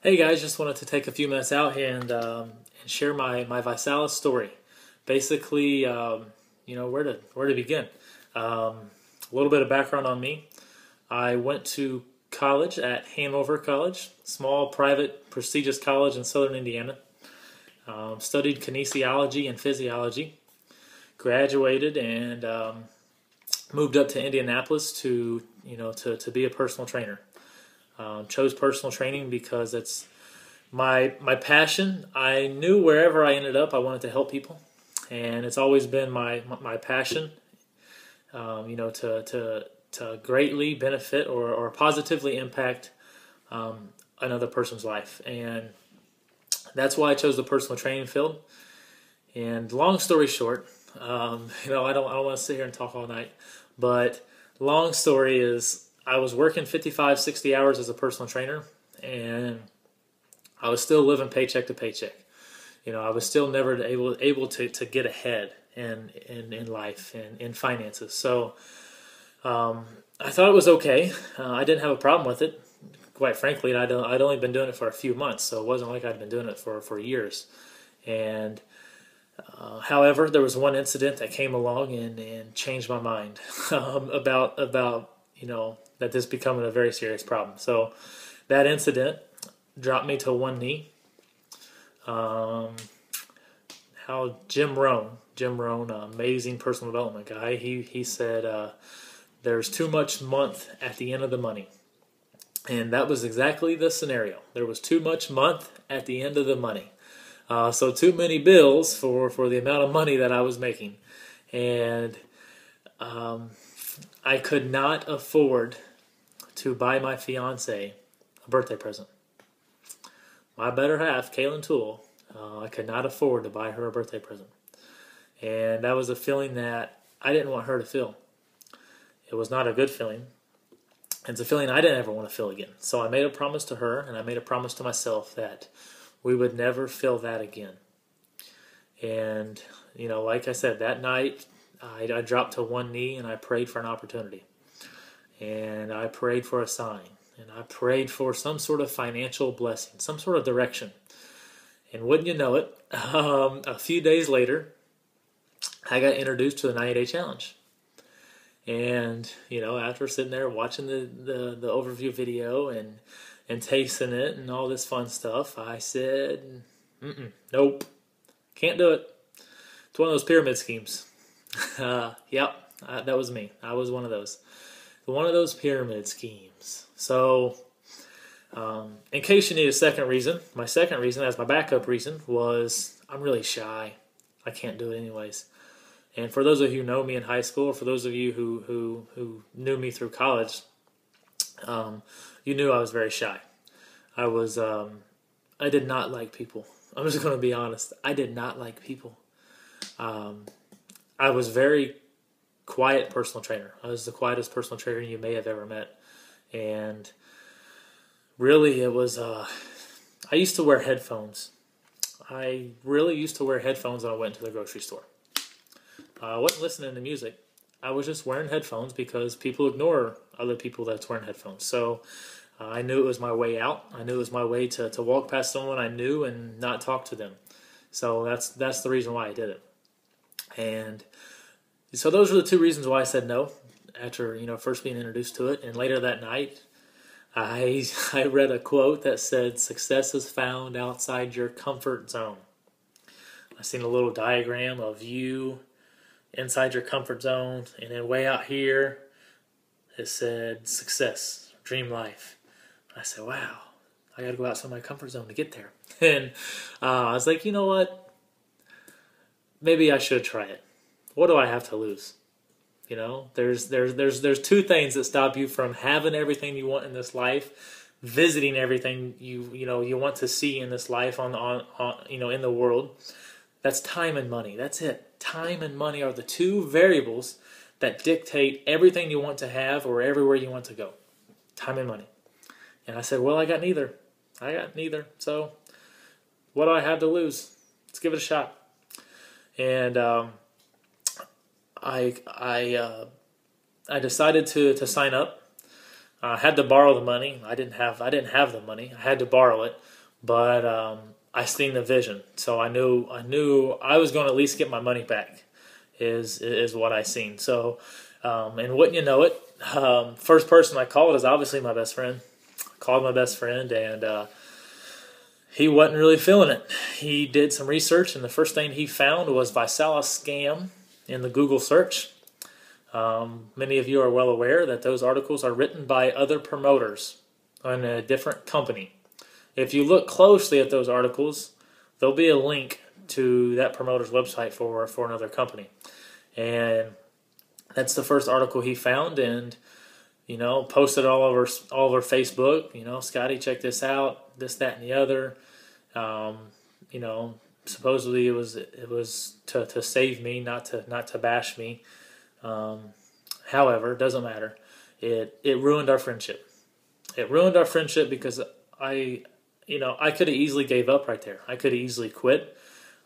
Hey guys, just wanted to take a few minutes out here and share my Visalus story. Basically, where to begin. A little bit of background on me. I went to college at Hanover College, small, private, prestigious college in southern Indiana. Studied kinesiology and physiology. Graduated and moved up to Indianapolis to be a personal trainer. Chose personal training because it's my passion. I knew wherever I ended up, I wanted to help people, and it's always been my passion. To greatly benefit or positively impact another person's life, and that's why I chose the personal training field. And long story short, I don't want to sit here and talk all night, but long story is, I was working 55, 60 hours as a personal trainer, and I was still living paycheck to paycheck. I was still never able to get ahead in life and in finances. So I thought it was okay. I didn't have a problem with it. Quite frankly, I'd only been doing it for a few months, so it wasn't like I'd been doing it for years. And however, there was one incident that came along and changed my mind about that this becoming a very serious problem. So that incident dropped me to one knee. How Jim Rohn, amazing personal development guy, he said there's too much month at the end of the money. And that was exactly the scenario. There was too much month at the end of the money. So too many bills for the amount of money that I was making. And I could not afford to buy my fiancé a birthday present. My better half, Kaylin Toole, I could not afford to buy her a birthday present. And that was a feeling that I didn't want her to feel. It was not a good feeling. It's a feeling I didn't ever want to feel again. So I made a promise to her, and I made a promise to myself that we would never feel that again. And, like I said, that night, I dropped to one knee and I prayed for an opportunity. And I prayed for a sign. And I prayed for some sort of financial blessing, some sort of direction. And wouldn't you know it, a few days later, I got introduced to the 90-day challenge. And, after sitting there watching the overview video and tasting it and all this fun stuff, I said, nope, can't do it. It's one of those pyramid schemes. Yep, that was me. I was one of those. One of those pyramid schemes. So, in case you need a second reason, my second reason, as my backup reason, was I'm really shy. I can't do it anyways. And for those of you who know me in high school, or for those of you who knew me through college, you knew I was very shy. I did not like people. I'm just going to be honest. I did not like people. I was very quiet personal trainer. I was the quietest personal trainer you may have ever met. And really it was, I used to wear headphones. I really used to wear headphones when I went to the grocery store. I wasn't listening to music. I was just wearing headphones because people ignore other people that's wearing headphones. So I knew it was my way out. I knew it was my way to walk past someone I knew and not talk to them. So that's the reason why I did it. And so those were the two reasons why I said no after first being introduced to it. And later that night, I read a quote that said, "Success is found outside your comfort zone." I seen a little diagram of you inside your comfort zone, and then way out here, it said success, dream life. I said, wow, I got to go outside my comfort zone to get there. And I was like, you know what? Maybe I should try it. What do I have to lose? There's two things that stop you from having everything you want in this life, visiting everything you want to see in this life on in the world. That's time and money. That's it. Time and money are the two variables that dictate everything you want to have or everywhere you want to go. Time and money. And I said, well, I got neither. So what do I have to lose? Let's give it a shot. And I decided to sign up. I had to borrow the money. I didn't have the money. I had to borrow it, but I seen the vision, so I knew I was going to at least get my money back. Is what I seen. So, and wouldn't you know it, first person I called is obviously my best friend. I called my best friend, and he wasn't really feeling it. He did some research, and the first thing he found was Visalus scam in the Google search. Many of you are well aware that those articles are written by other promoters on a different company. If you look closely at those articles, there'll be a link to that promoter's website for another company. And that's the first article he found, and posted it all over Facebook. Scotty, check this out, this, that, and the other. Supposedly it was to save me, not to bash me. However, it doesn't matter. It ruined our friendship. It ruined our friendship because I could have easily gave up right there. I could have easily quit.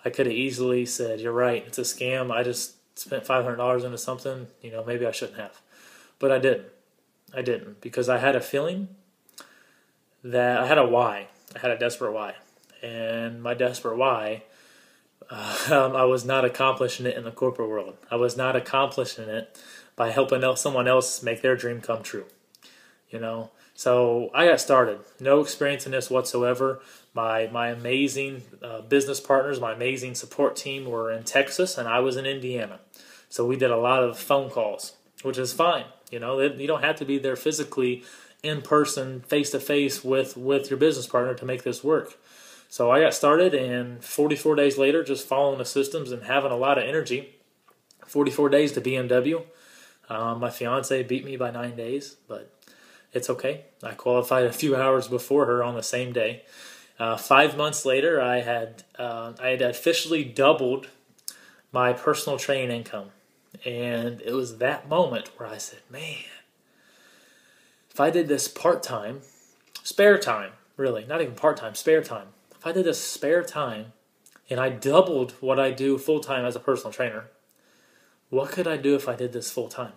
I could have easily said, "You're right, it's a scam. I just spent $500 into something. Maybe I shouldn't have." But I didn't. I didn't, because I had a feeling that I had a why. I had a desperate why. And my desperate why, I was not accomplishing it in the corporate world. I was not accomplishing it by helping someone else make their dream come true. So I got started. No experience in this whatsoever. My amazing business partners, my amazing support team were in Texas, and I was in Indiana. So we did a lot of phone calls, which is fine. You don't have to be there physically, in person, face to face with your business partner to make this work. So I got started, and 44 days later, just following the systems and having a lot of energy. 44 days to BMW. My fiance beat me by 9 days, but it's okay. I qualified a few hours before her on the same day. 5 months later, I had officially doubled my personal training income. And it was that moment where I said, man, if I did this part-time, spare time, really, not even part-time, spare time. If I did this spare time and I doubled what I do full-time as a personal trainer, what could I do if I did this full-time?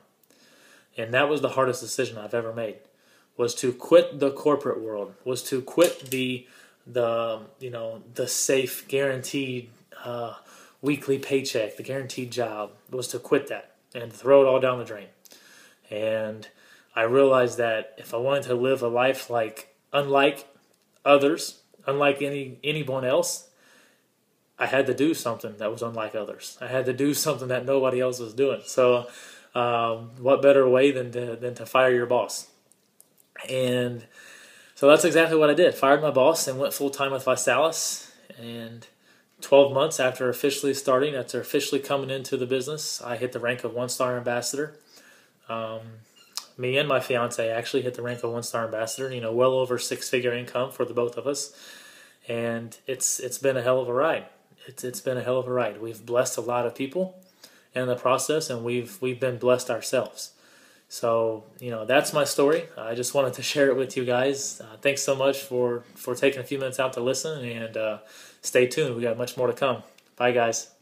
And that was the hardest decision I've ever made, was to quit the corporate world, was to quit the safe, guaranteed weekly paycheck, the guaranteed job, was to quit that and throw it all down the drain. And I realized that if I wanted to live a life unlike others, unlike anyone else, I had to do something that was unlike others. I had to do something that nobody else was doing. So what better way than to fire your boss? And so that's exactly what I did. Fired my boss and went full-time with Visalus. And 12 months after officially starting, after officially coming into the business, I hit the rank of 1-star ambassador. Me and my fiance actually hit the rank of 1-star ambassador, well over 6-figure income for the both of us. And it's been a hell of a ride. It's been a hell of a ride. We've blessed a lot of people in the process, and we've been blessed ourselves. So, that's my story. I just wanted to share it with you guys. Thanks so much for taking a few minutes out to listen, and stay tuned. We got much more to come. Bye, guys.